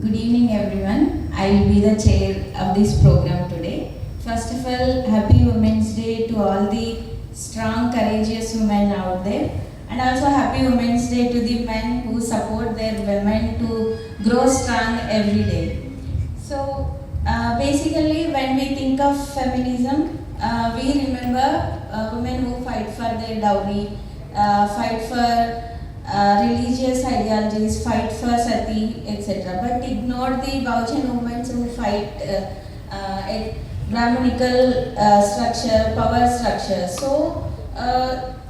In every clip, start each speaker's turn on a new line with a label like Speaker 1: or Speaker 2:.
Speaker 1: Good evening, everyone. I will be the chair of this program today. First of all, happy Women's Day to all the strong, courageous women out there, and also happy Women's Day to the men who support their women to grow strong every day. So, basically, when we think of feminism, we remember women who fight for their dowry, fight for religious ideologies, fight for sati, etc. But ignore the Baujan women who fight a Brahmanical structure, power structure. So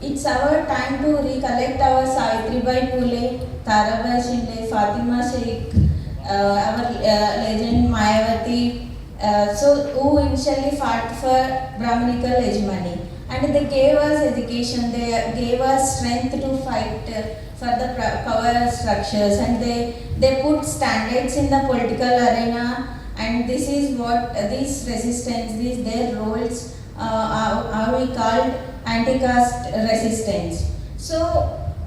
Speaker 1: it's our time to recollect our Savitribai Phule, Tarabai Shinde, Fatima Sheikh, our legend Mayavati. So who initially fought for Brahmanical hegemony. And they gave us education, they gave us strength to fight for the power structures, and they put standards in the political arena, and this is what this resistance, these their roles are we called anti-caste resistance. So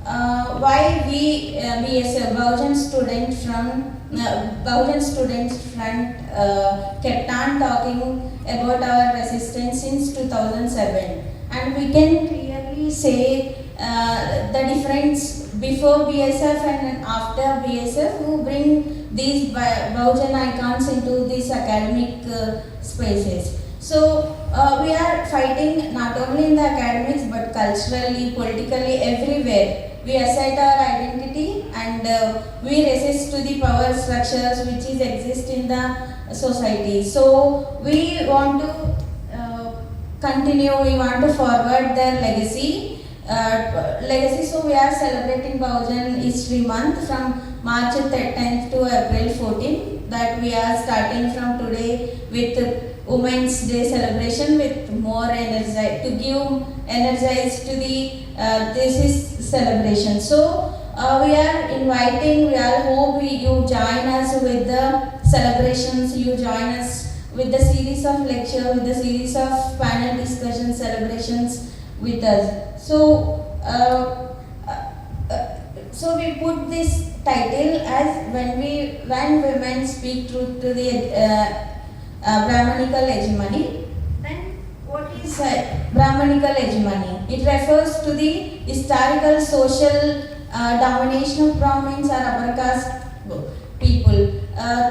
Speaker 1: why we as a Baujan student from Baujan Students Front kept on talking about our resistance since 2007, and we can clearly say the difference before BSF and after BSF, who bring these Baujan icons into these academic spaces. So we are fighting not only in the academics but culturally, politically, everywhere. We assert our identity, and we resist to the power structures which is exist in the society. So we want to continue, we want to forward their legacy. So we are celebrating Baujan History Month from March 10th to April 14th. That we are starting from today with Women's Day celebration with more energy to give energize to the this is celebration. So we are inviting. We all hope you join us with the celebrations. You join us with the series of lecture, with the series of panel discussion celebrations with us. So so we put this title as when women speak truth to the Brahmanical hegemony. Then what is Brahmanical hegemony? It refers to the historical social domination of Brahmins or upper caste people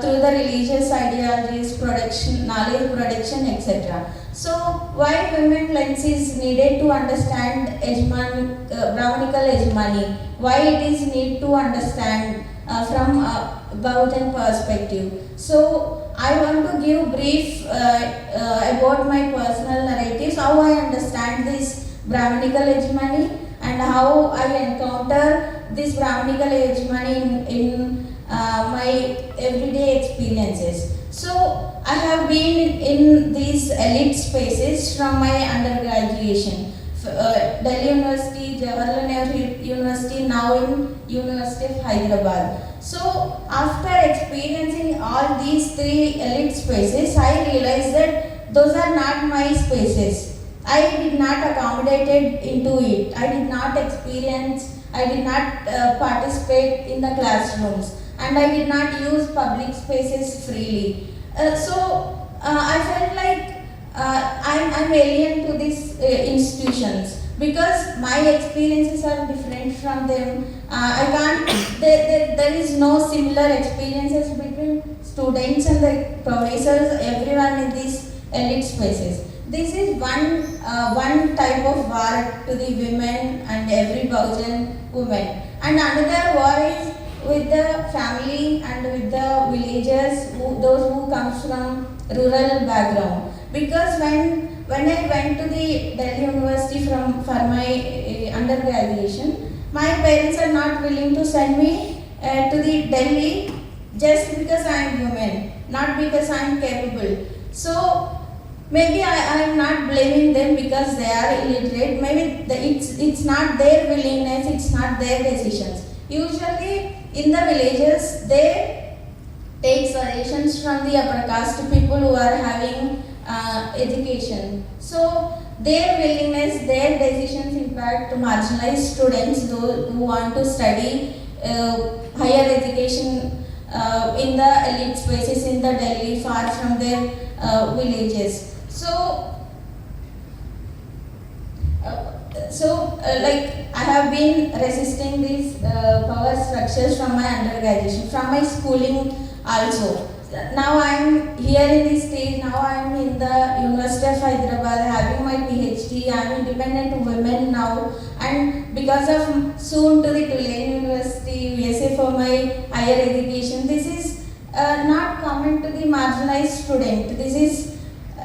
Speaker 1: through the religious ideologies, production, knowledge production, etc. So why women lens is needed to understand Brahmanical hegemony? Why it is need to understand from a Baujan perspective? So I want to give brief about my personal narratives, how I understand this Brahmanical hegemony and how I encounter this Brahmanical hegemony in my everyday experiences. So I have been in these elite spaces from my undergraduation. Delhi University, Jawaharlal Nehru University, now in University of Hyderabad. So after experiencing all these three elite spaces, I realized that those are not my spaces. I did not accommodate into it. I did not experience, I did not participate in the classrooms, and I did not use public spaces freely. So I felt like I'm alien to these institutions because my experiences are different from them. I can't, there is no similar experiences between students and the professors, everyone in these elite spaces. This is one type of war to the women and every Baujan woman. And another war is with the family and with the villagers, those who comes from rural background. Because when I went to the Delhi University for my undergraduation, my parents are not willing to send me to the Delhi just because I am woman, not because I am capable. So maybe I am not blaming them because they are illiterate. Maybe it's not their willingness, it's not their decisions. Usually in the villages, they take suggestions from the upper caste people who are having education. So their willingness, their decisions impact marginalized students, those who want to study higher education in the elite spaces in the Delhi, far from their villages. Like I have been resisting these power structures from my undergraduation, from my schooling also. Now I am here in this stage. Now I am in the University of Hyderabad having my PhD. I am independent woman now, and because of soon to the Tulane University USA for my higher education. This is not common to the marginalized student. This is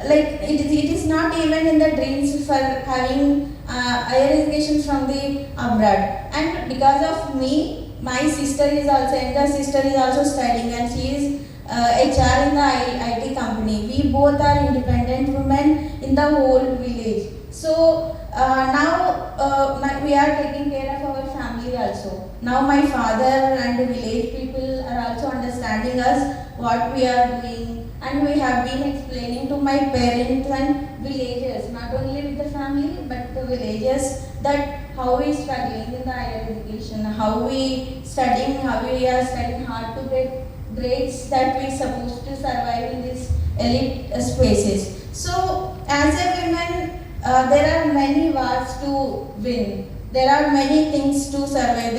Speaker 1: like it is not even in the dreams for having higher education from the abroad. And because of me, my sister is also, elder sister is also studying, and she is HR in the IT company. We both are independent women in the whole village. So now we are taking care of our family also. Now my father and the village people are also understanding us what we are doing, and we have been explaining to my parents and villagers, not only with the family but the villagers, that how we struggling in the higher education, how we are studying hard to get grades that we supposed to survive in these elite spaces. So as a woman, there are many wars to win. There are many things to survive.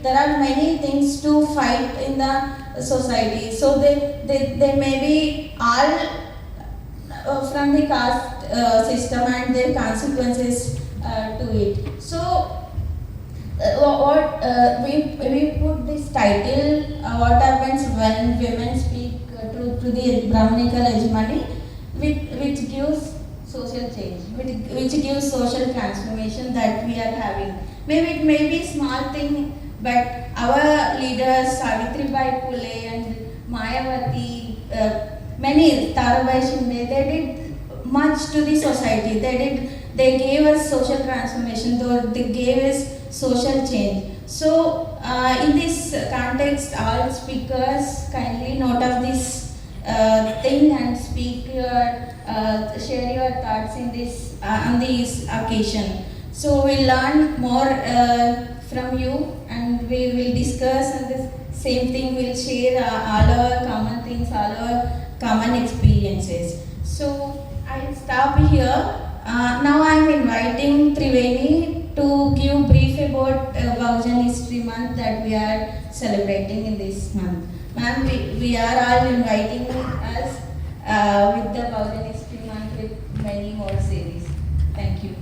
Speaker 1: There are many things to fight in the society. So they may be all from the caste system and their consequences to it. So we put this title, what happens when women speak to the Brahmanical hegemony, which gives social change, which gives social transformation that we are having. Maybe it may be small thing, but our leaders Savitribai Phule and Mayawati, many Tarabai Shinde, they did much to the society. They gave us social transformation, though they gave us social change. So in this context, all speakers kindly note of this thing and speak share your thoughts in this on this occasion. So we'll learn more from you, and we will discuss on this same thing. We'll share all our common things, all our common experiences. So I'll stop here. Now I'm inviting Triveni to give brief about Bahujan History Month that we are celebrating in this month. Ma'am, we are all inviting us with the Bahujan History Month with many more series. Thank you.